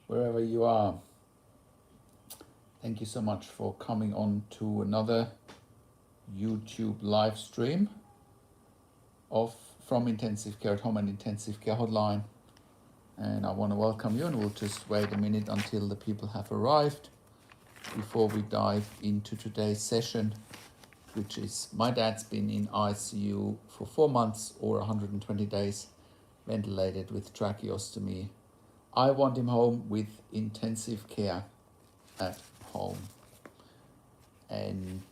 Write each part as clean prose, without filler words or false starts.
wherever you are. Thank you so much for coming on to another YouTube live stream of from Intensive Care at Home and Intensive Care Hotline. And I want to welcome you, and we'll just wait a minute until the people have arrived before we dive into today's session, which is my dad's been in ICU for 4 months or 120 days, ventilated with tracheostomy. I want him home with intensive care at home. And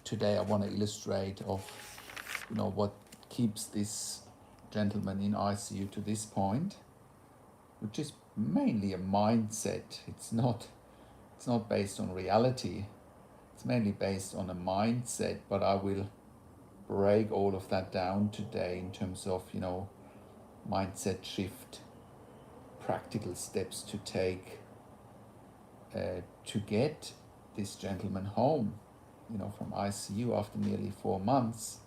today I want to illustrate of what keeps this gentleman in ICU to this point, which is mainly a mindset. It's not based on reality. It's mainly based on a mindset, but I will break all of that down today in terms of mindset shift, practical steps to take to get this gentleman home, from ICU after nearly 4 months.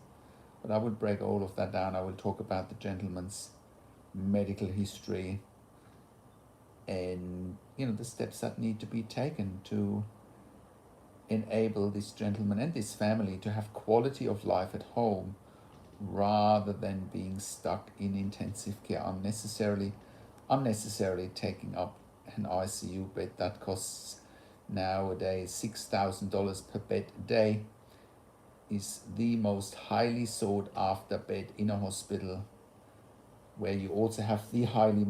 But I will break all of that down. I will talk about the gentleman's medical history and the steps that need to be taken to enable this gentleman and this family to have quality of life at home rather than being stuck in intensive care unnecessarily taking up an ICU bed that costs nowadays $6,000 per bed a day, is the most highly sought after bed in a hospital, where you also have the highly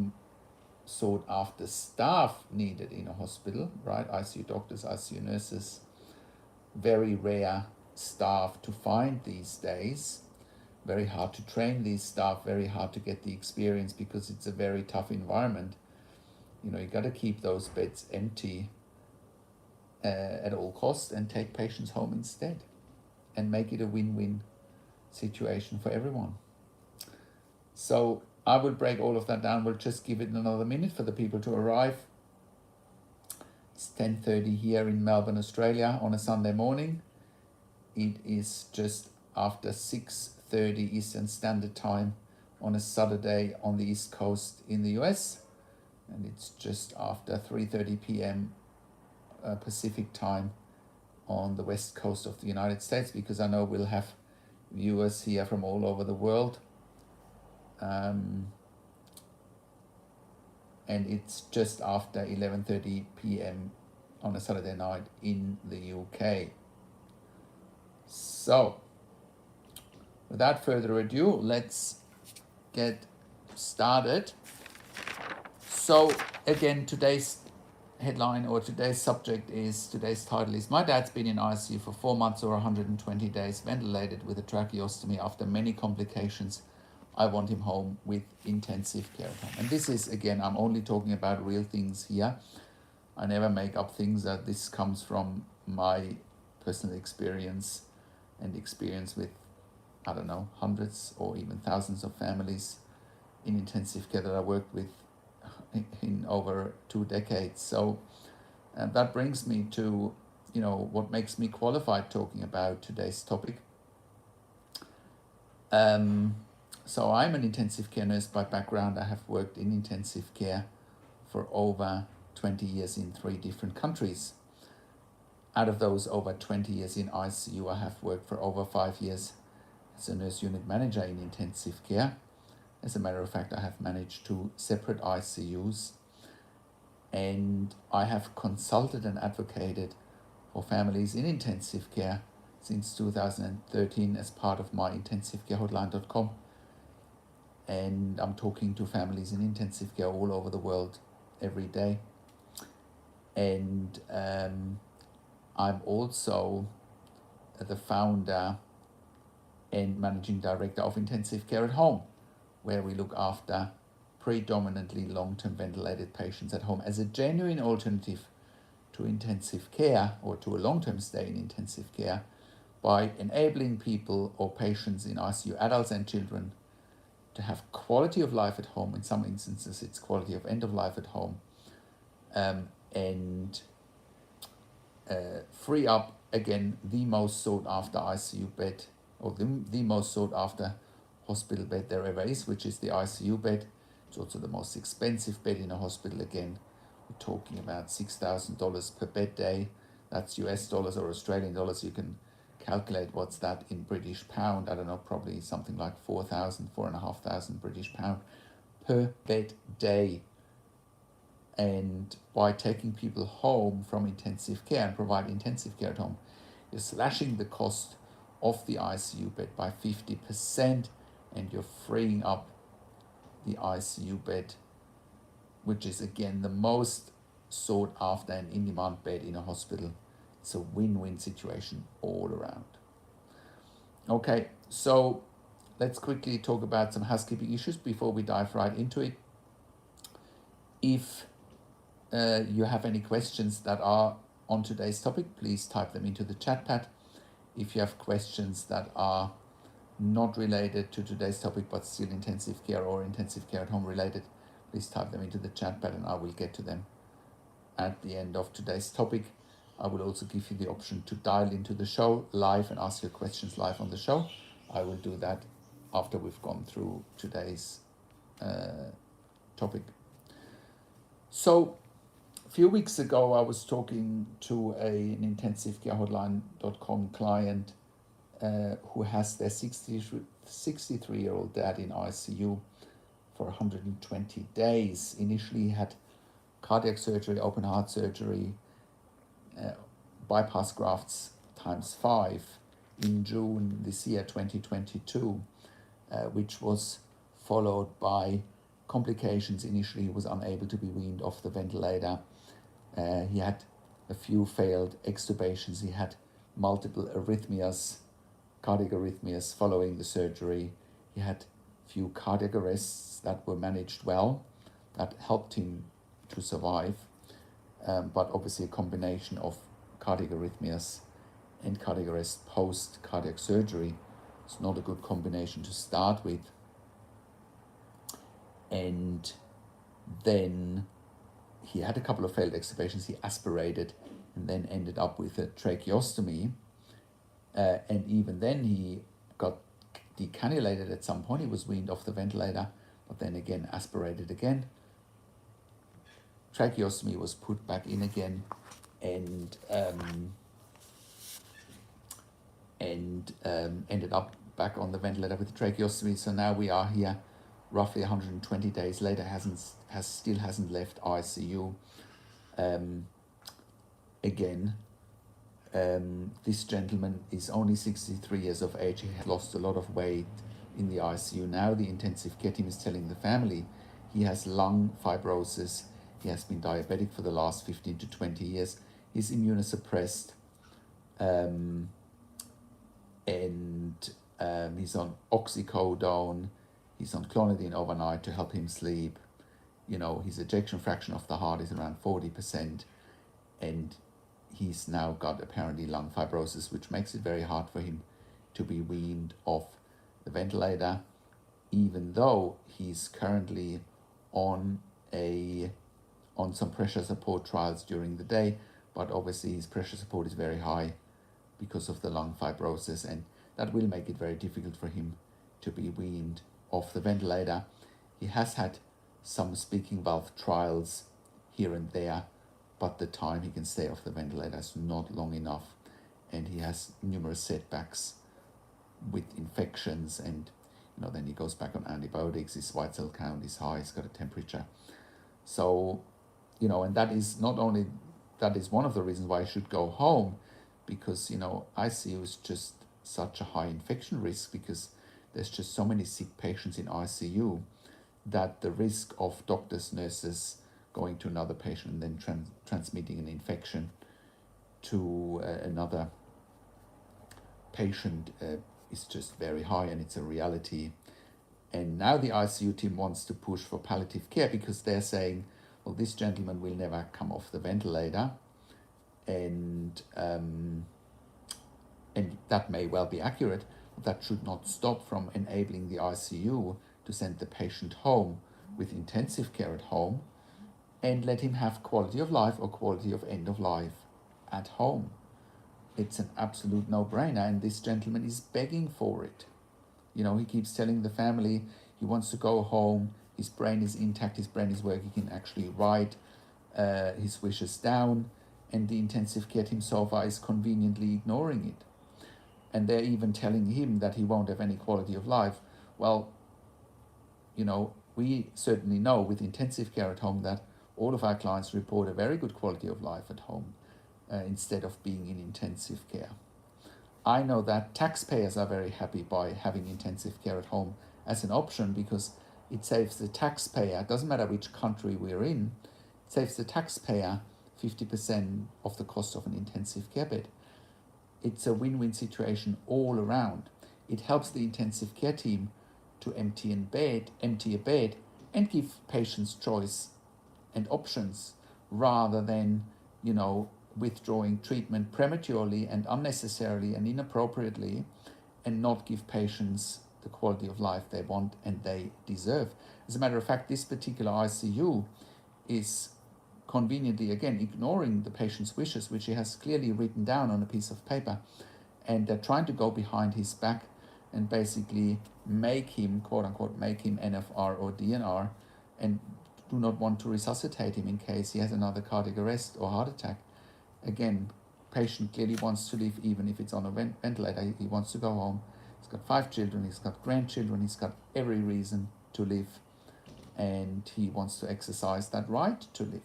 sought after staff needed in a hospital, right? ICU doctors, ICU nurses, very rare staff to find these days. Very hard to train these staff, very hard to get the experience because it's a very tough environment. You got to keep those beds empty at all costs and take patients home instead and make it a win-win situation for everyone. So I will break all of that down. We'll just give it another minute for the people to arrive. It's 10:30 here in Melbourne, Australia on a Sunday morning. It is just after 6:30 Eastern Standard Time on a Saturday on the East Coast in the US. And it's just after 3:30 p.m. Pacific time on the West Coast of the United States, because I know we'll have viewers here from all over the world. And it's just after 11:30 p.m. on a Saturday night in the UK. So, without further ado, let's get started. So, again, today's headline or today's title is My Dad's Been in ICU for 4 months or 120 days, ventilated with a tracheostomy after many complications. I want him home with intensive care at home. And this is, again, I'm only talking about real things here. I never make up things. That this comes from my personal experience and experience with, hundreds or even thousands of families in intensive care that I worked with in over 2 decades. So that brings me to, what makes me qualified talking about today's topic. So I'm an intensive care nurse by background. I have worked in intensive care for over 20 years in 3 different countries. Out of those over 20 years in ICU, I have worked for over 5 years as a nurse unit manager in intensive care. As a matter of fact, I have managed 2 separate ICUs, and I have consulted and advocated for families in intensive care since 2013 as part of my intensivecarehotline.com. And I'm talking to families in intensive care all over the world every day. And I'm also the founder and managing director of Intensive Care at Home, where we look after predominantly long-term ventilated patients at home as a genuine alternative to intensive care or to a long-term stay in intensive care, by enabling people or patients in ICU, adults and children, to have quality of life at home. In some instances, it's quality of end of life at home, and free up, again, the most sought after ICU bed, or the most sought after hospital bed there ever is, which is the ICU bed. It's also the most expensive bed in a hospital, again, We're talking about $6,000 per bed day. That's US dollars or Australian dollars. You can calculate what's that in British pound. I don't know, probably something like 4,500 British pound per bed day. And by taking people home from intensive care and provide intensive care at home, you're slashing the cost of the ICU bed by 50%, and you're freeing up the ICU bed, which is again the most sought after and in demand bed in a hospital. It's a win-win situation all around. Okay, so let's quickly talk about some housekeeping issues before we dive right into it. If you have any questions that are on today's topic, please type them into the chat pad. If you have questions that are not related to today's topic but still intensive care or intensive care at home related, please type them into the chat pad and I will get to them at the end of today's topic. I will also give you the option to dial into the show live and ask your questions live on the show. I will do that after we've gone through today's topic. So a few weeks ago, I was talking to an intensivecare.hotline.com client who has their 63-year-old dad in ICU for 120 days. Initially, he had cardiac surgery, open heart surgery, bypass grafts times 5 in June this year, 2022, which was followed by complications. Initially, he was unable to be weaned off the ventilator. He had a few failed extubations. He had multiple arrhythmias, cardiac arrhythmias following the surgery. He had a few cardiac arrests that were managed well, that helped him to survive. But obviously a combination of cardiac arrhythmias and cardiac arrest post-cardiac surgery is not a good combination to start with. And then he had a couple of failed extubations. He aspirated and then ended up with a tracheostomy. And even then he got decannulated at some point. He was weaned off the ventilator, but then again aspirated again. Tracheostomy was put back in again, and ended up back on the ventilator with the tracheostomy. So now we are here, roughly 120 days later, still hasn't left ICU. This gentleman is only 63 years of age. He has lost a lot of weight in the ICU. Now the intensive care team is telling the family he has lung fibrosis. He has been diabetic for the last 15 to 20 years. He's immunosuppressed. And he's on oxycodone. He's on clonidine overnight to help him sleep. You know, his ejection fraction of the heart is around 40%. And he's now got apparently lung fibrosis, which makes it very hard for him to be weaned off the ventilator, even though he's currently on some pressure support trials during the day, but obviously his pressure support is very high because of the lung fibrosis, and that will make it very difficult for him to be weaned off the ventilator. He has had some speaking valve trials here and there, but the time he can stay off the ventilator is not long enough, and he has numerous setbacks with infections, and then he goes back on antibiotics. His white cell count is high. He's got a temperature. So, and that is one of the reasons why I should go home, because, ICU is just such a high infection risk, because there's just so many sick patients in ICU that the risk of doctors, nurses going to another patient and then transmitting an infection to another patient is just very high, and it's a reality. And now the ICU team wants to push for palliative care, because they're saying, well, this gentleman will never come off the ventilator, and that may well be accurate, but that should not stop from enabling the ICU to send the patient home with intensive care at home and let him have quality of life or quality of end of life at home. It's an absolute no-brainer, and this gentleman is begging for it. He keeps telling the family he wants to go home. His brain is intact. His brain is working. He can actually write. his wishes down, and the intensive care team so far is conveniently ignoring it. And they're even telling him that he won't have any quality of life. Well, we certainly know with intensive care at home that all of our clients report a very good quality of life at home instead of being in intensive care. I know that taxpayers are very happy by having intensive care at home as an option because it saves the taxpayer, it doesn't matter which country we're in, it saves the taxpayer 50% of the cost of an intensive care bed. It's a win-win situation all around. It helps the intensive care team to empty a bed and give patients choice and options rather than, withdrawing treatment prematurely and unnecessarily and inappropriately and not give patients the quality of life they want and they deserve. As a matter of fact, this particular ICU is conveniently, again, ignoring the patient's wishes, which he has clearly written down on a piece of paper. And they're trying to go behind his back and basically make him, quote unquote, make him NFR or DNR, and do not want to resuscitate him in case he has another cardiac arrest or heart attack. Again, patient clearly wants to live even if it's on a ventilator. He wants to go home. He's got 5 children, he's got grandchildren, he's got every reason to live, and he wants to exercise that right to live.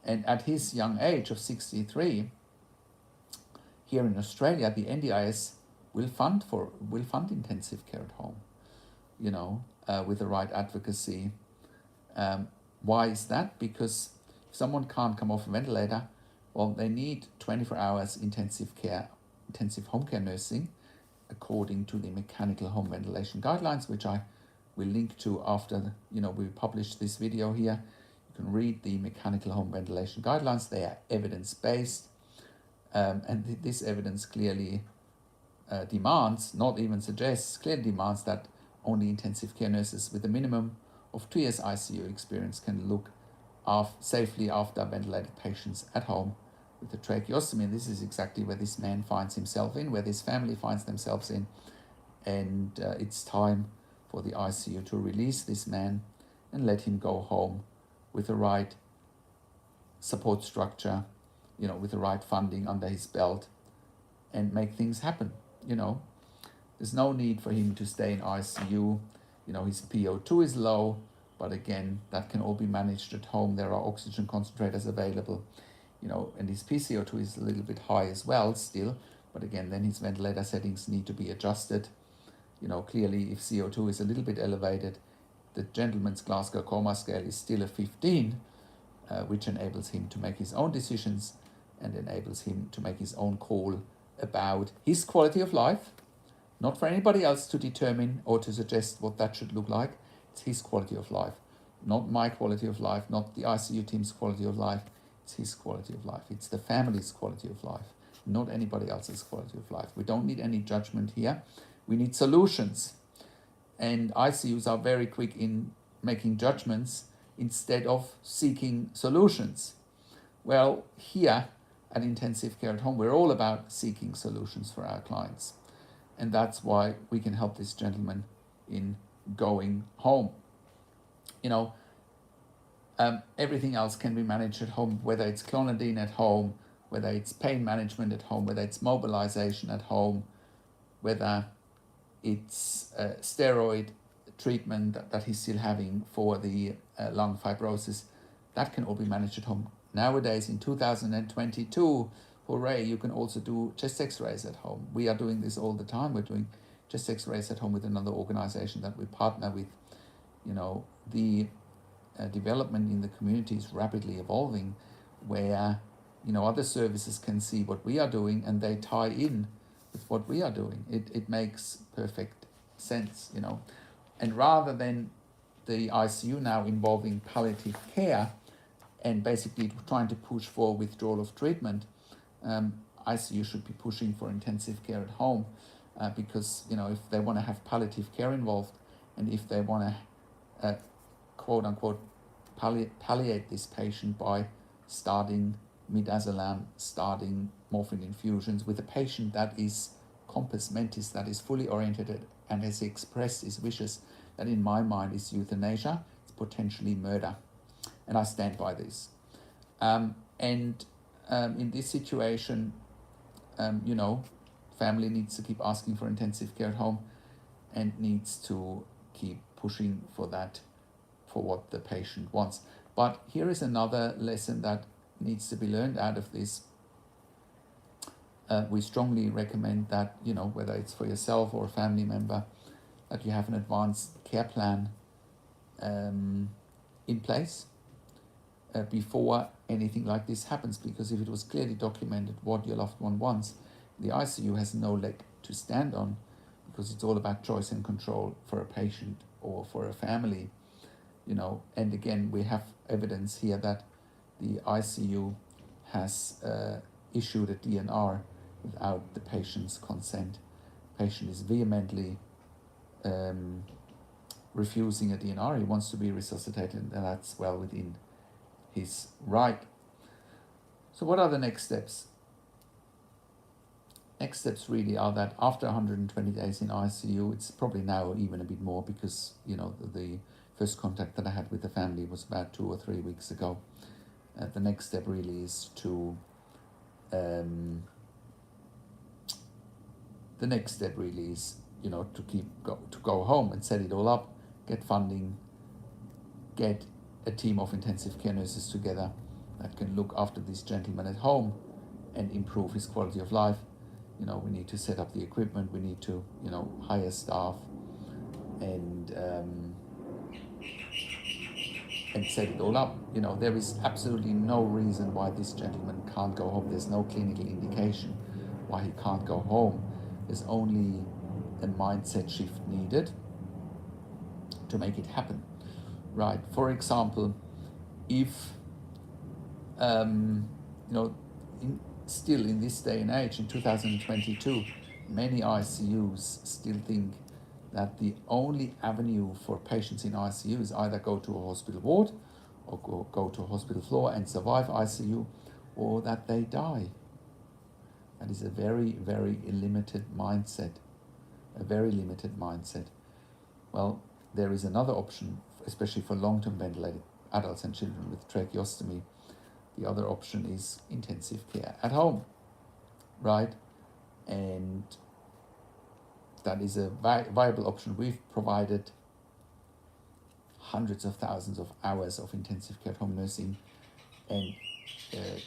And at his young age of 63, here in Australia, the NDIS will fund intensive care at home, with the right advocacy. Why is that? Because if someone can't come off a ventilator, well, they need 24 hours intensive home care nursing, according to the mechanical home ventilation guidelines, which I will link to after we publish this video here. You can read the mechanical home ventilation guidelines. They are evidence-based, and this evidence clearly demands, not even suggests, clearly demands that only intensive care nurses with a minimum of 2 years ICU experience can look safely after ventilated patients at home with a tracheostomy. And this is exactly where this man finds himself in, where this family finds themselves in. And it's time for the ICU to release this man and let him go home with the right support structure, with the right funding under his belt, and make things happen. There's no need for him to stay in ICU. His PO2 is low, but again, that can all be managed at home. There are oxygen concentrators available, and his PCO2 is a little bit high as well still, but again, then his ventilator settings need to be adjusted. Clearly, if CO2 is a little bit elevated, the gentleman's Glasgow Coma Scale is still a 15, which enables him to make his own decisions and enables him to make his own call about his quality of life, not for anybody else to determine or to suggest what that should look like. It's his quality of life, not my quality of life, not the ICU team's quality of life. It's his quality of life. It's the family's quality of life, not anybody else's quality of life. We don't need any judgment here. We need solutions. And ICUs are very quick in making judgments instead of seeking solutions. Well, here at Intensive Care at Home, we're all about seeking solutions for our clients. And that's why we can help this gentleman in going home. Everything else can be managed at home, whether it's clonidine at home, whether it's pain management at home, whether it's mobilization at home, whether it's steroid treatment that he's still having for the lung fibrosis. That can all be managed at home. Nowadays, in 2022, hooray, you can also do chest x-rays at home. We are doing this all the time. We're doing chest x-rays at home with another organization that we partner with. The development in the community is rapidly evolving, where other services can see what we are doing and they tie in with what we are doing. It makes perfect sense, And rather than the ICU now involving palliative care and basically trying to push for withdrawal of treatment, ICU should be pushing for intensive care at home, because if they want to have palliative care involved, and if they want to quote unquote palliate this patient by starting midazolam, starting morphine infusions with a patient that is compos mentis, that is fully oriented and has expressed his wishes, that in my mind is euthanasia, it's potentially murder. And I stand by this. And in this situation, family needs to keep asking for intensive care at home and needs to keep pushing for that, for what the patient wants. But here is another lesson that needs to be learned out of this. We strongly recommend that, whether it's for yourself or a family member, that you have an advanced care plan in place before anything like this happens, because if it was clearly documented what your loved one wants, the ICU has no leg to stand on, because it's all about choice and control for a patient or for a family, and again, we have evidence here that the ICU has issued a DNR without the patient's consent. Patient is vehemently refusing a DNR. He wants to be resuscitated, and that's well within his right. So what are the next steps? Next steps really are that after 120 days in ICU, it's probably now even a bit more, because the first contact that I had with the family was about 2 or 3 weeks ago. The next step really is to to go home and set it all up, get funding, get a team of intensive care nurses together that can look after this gentleman at home and improve his quality of life. We need to set up the equipment, we need to hire staff and set it all up. There is absolutely no reason why this gentleman can't go home. There's no clinical indication why he can't go home. There's only a mindset shift needed to make it happen. Right. For example, if still in this day and age, in 2022, many ICUs still think that the only avenue for patients in ICU is either go to a hospital ward or go to a hospital floor and survive ICU, or that they die. That is a very, very limited mindset. A very limited mindset. Well, there is another option, especially for long-term ventilated adults and children with tracheostomy. The other option is intensive care at home, right? And that is a viable option. We've provided hundreds of thousands of hours of intensive care at home nursing and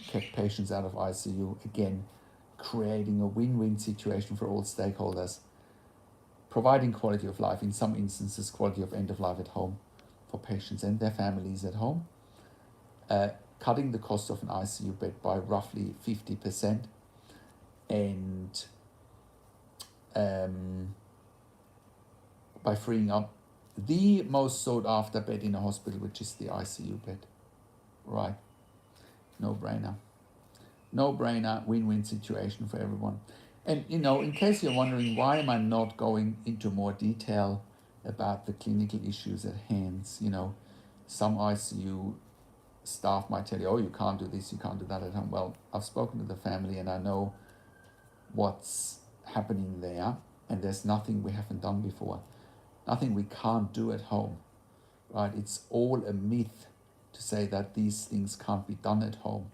kept patients out of ICU, again, creating a win-win situation for all stakeholders, providing quality of life, in some instances quality of end of life at home for patients and their families at home, cutting the cost of an ICU bed by roughly 50%, and by freeing up the most sought after bed in a hospital, which is the ICU bed. Right? No-brainer. No-brainer, win-win situation for everyone. And in case you're wondering, why am I not going into more detail about the clinical issues at hand? Some ICU staff might tell you, oh, you can't do this, you can't do that at home. Well, I've spoken to the family and I know what's happening there, and there's nothing we haven't done before. Nothing we can't do at home, right? It's all a myth to say that these things can't be done at home,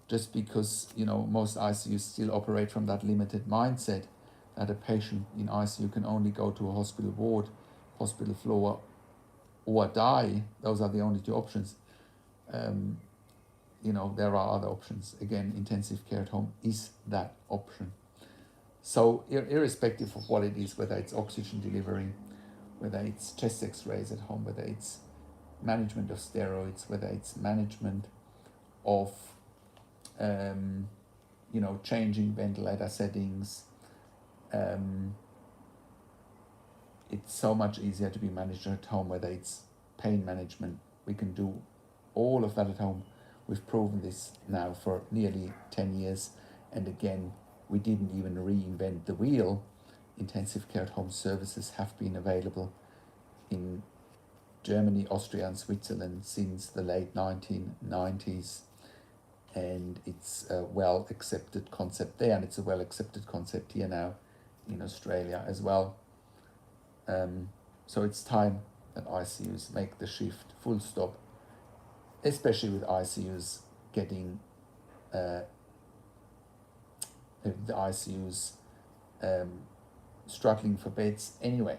just because most ICUs still operate from that limited mindset that a patient in ICU can only go to a hospital ward, hospital floor, or die. Those are the only two options. There are other options. Again, intensive care at home is that option. So irrespective of what it is, whether it's oxygen delivery, whether it's chest x-rays at home, whether it's management of steroids, whether it's management of changing ventilator settings, it's so much easier to be managed at home. Whether it's pain management, we can do all of that at home. We've proven this now for nearly 10 years, and again, we didn't even reinvent the wheel. Intensive care at home services have been available in Germany, Austria and Switzerland since the late 1990s, and it's a well accepted concept there, and it's a well accepted concept here now in Australia as well. So it's time that ICUs make the shift, full stop, especially with ICUs getting the ICUs struggling for beds anyway.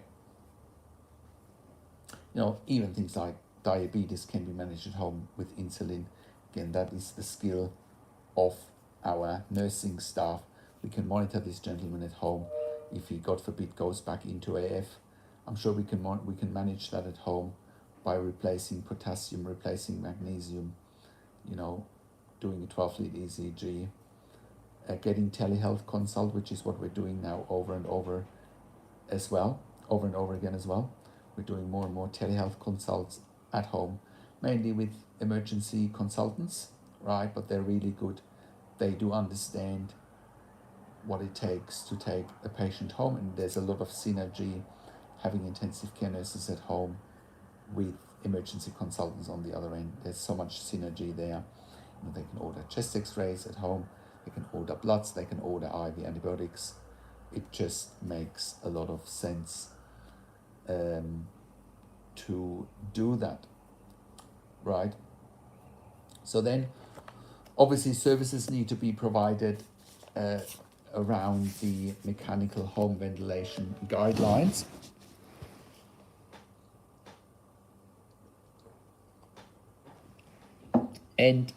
Even things like diabetes can be managed at home with insulin. Again, that is the skill of our nursing staff. We can monitor this gentleman at home. If he, God forbid, goes back into AF, I'm sure we can manage that at home by replacing potassium, replacing magnesium, doing a 12-lead ECG, getting telehealth consult, which is what we're doing now over and over again as well. We're doing more and more telehealth consults at home, mainly with emergency consultants, right? But they're really good. They do understand what it takes to take a patient home, and there's a lot of synergy having intensive care nurses at home with emergency consultants on the other end. There's so much synergy there. They can order chest x-rays at home, they can order bloods, they can order IV antibiotics. It just makes a lot of sense to do that, right? So then, obviously, services need to be provided around the mechanical home ventilation guidelines. And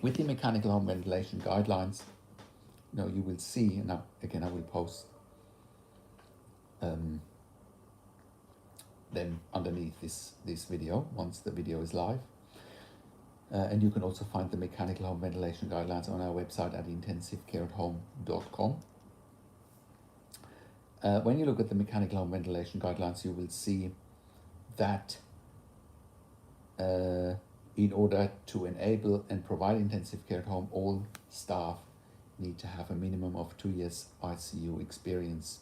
with the mechanical home ventilation guidelines, you will see, now again I will post them underneath this video once the video is live. And you can also find the mechanical home ventilation guidelines on our website at intensivecareathome.com. When you look at the mechanical home ventilation guidelines, you will see that in order to enable and provide intensive care at home, all staff need to have a minimum of 2 years ICU experience.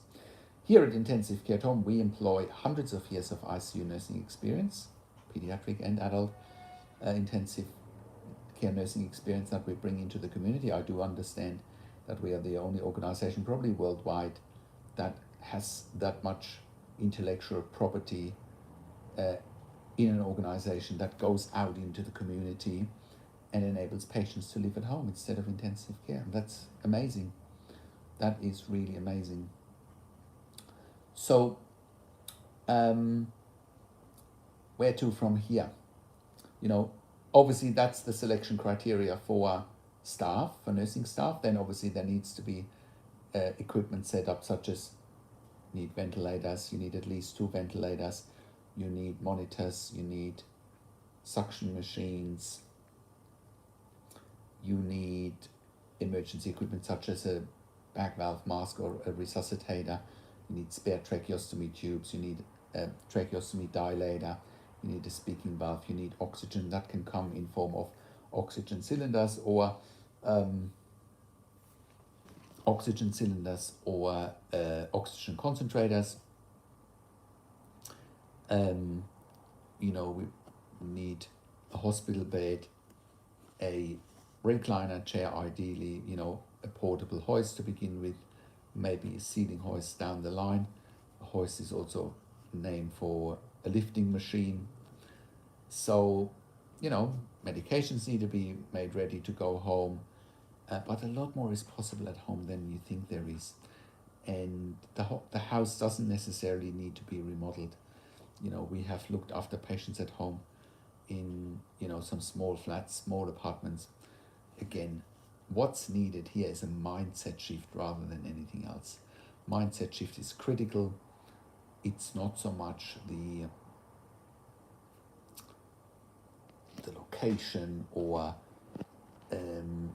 Here at Intensive Care at Home, we employ hundreds of years of ICU nursing experience, pediatric and adult intensive care nursing experience that we bring into the community. I do understand that we are the only organization, probably worldwide, that has that much intellectual property in an organization that goes out into the community and enables patients to live at home instead of intensive care. That's amazing. That is really amazing. So, where to from here? Obviously that's the selection criteria for staff, for nursing staff. Then obviously there needs to be equipment set up, such as you need ventilators, you need at least 2 ventilators, you need monitors, you need suction machines, you need emergency equipment such as a back valve mask or a resuscitator, you need spare tracheostomy tubes, you need a tracheostomy dilator, you need a speaking valve, you need oxygen. That can come in form of oxygen cylinders or oxygen concentrators. We need a hospital bed, a recliner chair, ideally, a portable hoist to begin with, maybe a ceiling hoist down the line. A hoist is also a name for a lifting machine. So, medications need to be made ready to go home, but a lot more is possible at home than you think there is. And the house doesn't necessarily need to be remodeled. We have looked after patients at home in, some small flats, small apartments. Again, what's needed here is a mindset shift rather than anything else. Mindset shift is critical. It's not so much the location or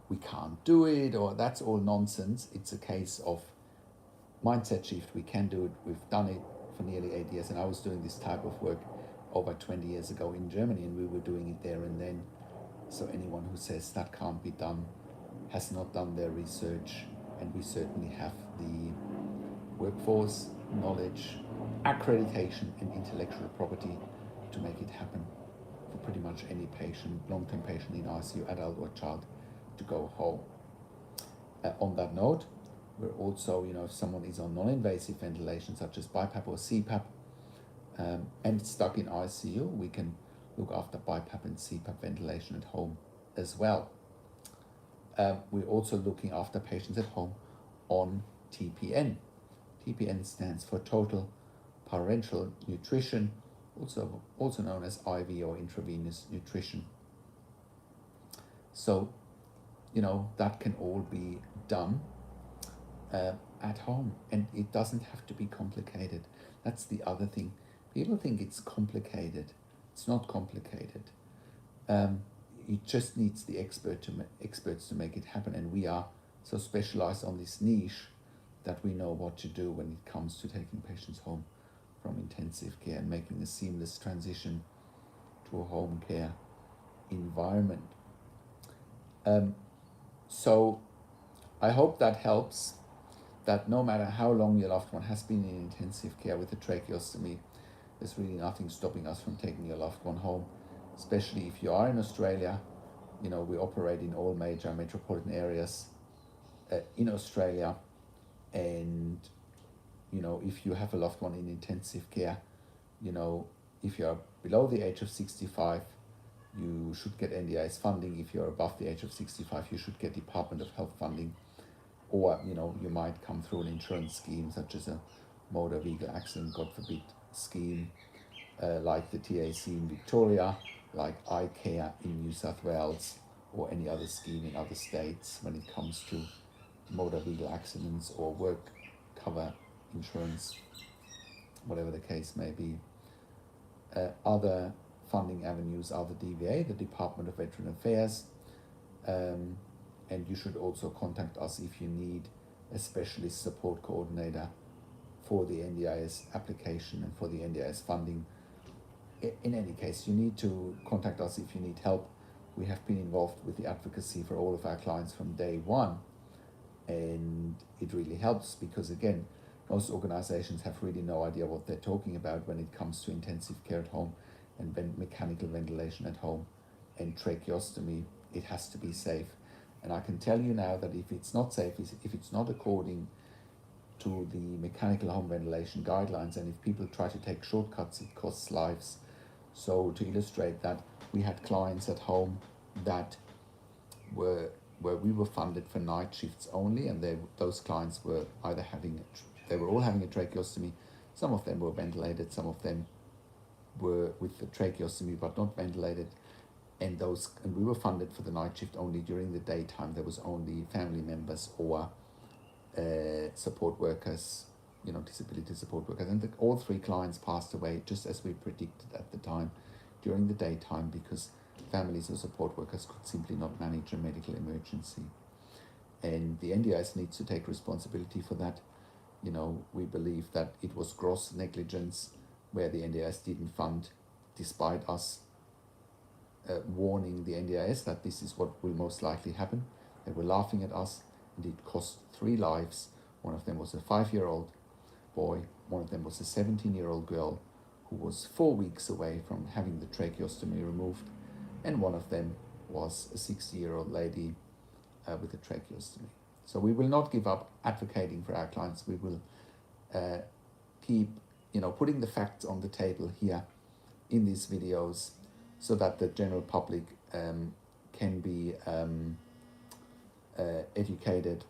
we can't do it, or that's all nonsense. It's a case of mindset shift. We can do it. We've done it for nearly 8 years, and I was doing this type of work over 20 years ago in Germany, and we were doing it there and then. So anyone who says that can't be done has not done their research, and we certainly have the workforce, knowledge, accreditation, and intellectual property to make it happen for pretty much any patient, long-term patient in ICU, adult or child, to go home. On that note, we're also, if someone is on non-invasive ventilation such as BiPAP or CPAP and stuck in ICU, we can look after BiPAP and CPAP ventilation at home as well. We're also looking after patients at home on TPN. TPN stands for Total Parenteral Nutrition, also known as IV or intravenous nutrition. So, that can all be done at home, and it doesn't have to be complicated. That's the other thing. People think it's complicated. It's not complicated. It just needs the experts to make it happen, and we are so specialized on this niche that we know what to do when it comes to taking patients home from intensive care and making a seamless transition to a home care environment. So I hope that helps, that no matter how long your loved one has been in intensive care with a tracheostomy, there's really nothing stopping us from taking your loved one home, especially if you are in Australia. We operate in all major metropolitan areas in Australia, and if you have a loved one in intensive care, if you're below the age of 65, you should get NDIS funding. If you're above the age of 65, you should get Department of Health funding, or you might come through an insurance scheme such as a motor vehicle accident, God forbid, scheme, like the TAC in Victoria, like iCare in New South Wales, or any other scheme in other states when it comes to motor vehicle accidents or work cover insurance, whatever the case may be. Other funding avenues are the DVA, the Department of Veteran Affairs, and you should also contact us if you need a specialist support coordinator for the NDIS application and for the NDIS funding. In any case, you need to contact us if you need help. We have been involved with the advocacy for all of our clients from day one, and it really helps because, again, most organizations have really no idea what they're talking about when it comes to intensive care at home and mechanical ventilation at home and tracheostomy. It has to be safe. And I can tell you now that if it's not safe, if it's not according to the mechanical home ventilation guidelines, and if people try to take shortcuts, it costs lives. So to illustrate that, we had clients at home that where we were funded for night shifts only, and those clients were either they were all having a tracheostomy. Some of them were ventilated, some of them were with the tracheostomy but not ventilated, and we were funded for the night shift only. During the daytime there was only family members or support workers, disability support workers, and all three clients passed away just as we predicted at the time during the daytime, because families or support workers could simply not manage a medical emergency. And the NDIS needs to take responsibility for that. We believe that it was gross negligence where the NDIS didn't fund, despite us warning the NDIS that this is what will most likely happen. They were laughing at us, and it cost 3 lives. One of them was a 5-year-old boy, one of them was a 17-year-old girl who was 4 weeks away from having the tracheostomy removed, and one of them was a 60-year-old lady with a tracheostomy. So we will not give up advocating for our clients. We will keep putting the facts on the table here in these videos so that the general public can be educated,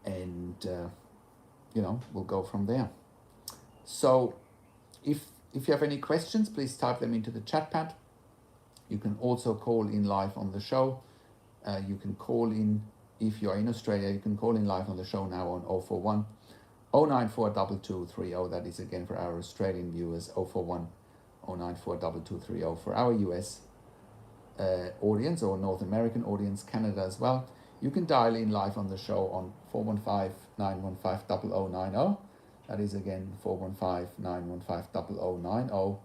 and we'll go from there. So if you have any questions, please type them into the chat pad. You can also call in live on the show. You can call in, if you're in Australia, you can call in live on the show now on 041 094 2230. That is again for our Australian viewers, 041 094 2230. For our US audience or North American audience, Canada as well, you can dial in live on the show on 415-915-0090. That is again 415-915-0090.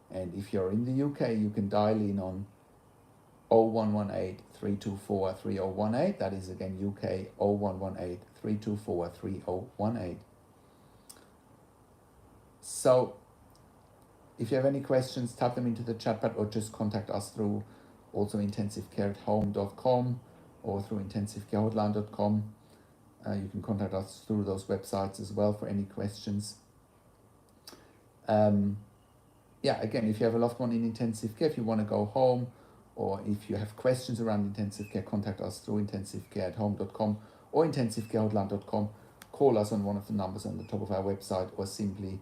And if you're in the UK, you can dial in on 0118-324-3018. That is again UK 0118-324-3018. So if you have any questions, type them into the chat pad or just contact us through also intensivecareathome.com or through intensivecarehotline.com. You can contact us through those websites as well for any questions. yeah, again, if you have a loved one in intensive care, if you want to go home, or if you have questions around intensive care, contact us through intensivecareathome.com or intensivecarehotline.com. Call us on one of the numbers on the top of our website, or simply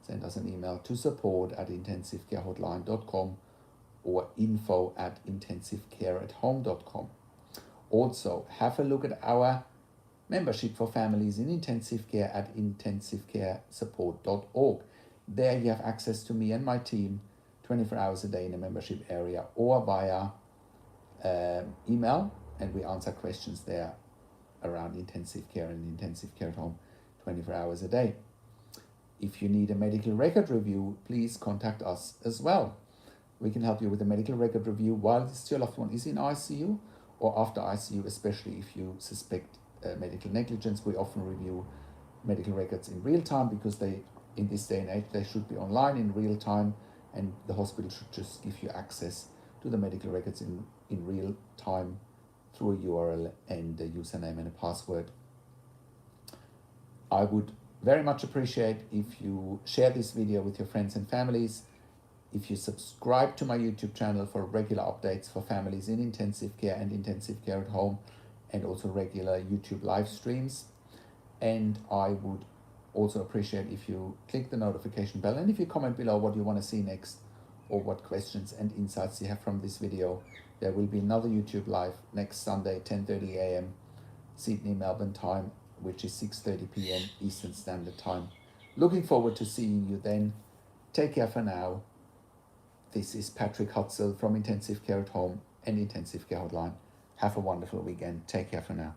send us an email to support@intensivecarehotline.com or info@intensivecareathome.com. Also, have a look at our membership for families in intensive care at intensivecaresupport.org. There you have access to me and my team 24 hours a day in a membership area, or via email, and we answer questions there around intensive care and intensive care at home 24 hours a day. If you need a medical record review, please contact us as well. We can help you with a medical record review while your loved one is in ICU, or after ICU, especially if you suspect medical negligence. We often review medical records in real time, because they, in this day and age, they should be online in real time, and the hospital should just give you access to the medical records in real time through a URL and a username and a password. I would very much appreciate if you share this video with your friends and families, if you subscribe to my YouTube channel for regular updates for families in intensive care and intensive care at home, and also regular YouTube live streams. And I would also appreciate if you click the notification bell, and if you comment below what you want to see next, or what questions and insights you have from this video. There will be another YouTube live next Sunday, 10:30 a.m. Sydney, Melbourne time, which is 6:30 p.m. Eastern Standard Time. Looking forward to seeing you then. Take care for now. This is Patrick Hutzel from Intensive Care at Home and Intensive Care Hotline. Have a wonderful weekend. Take care for now.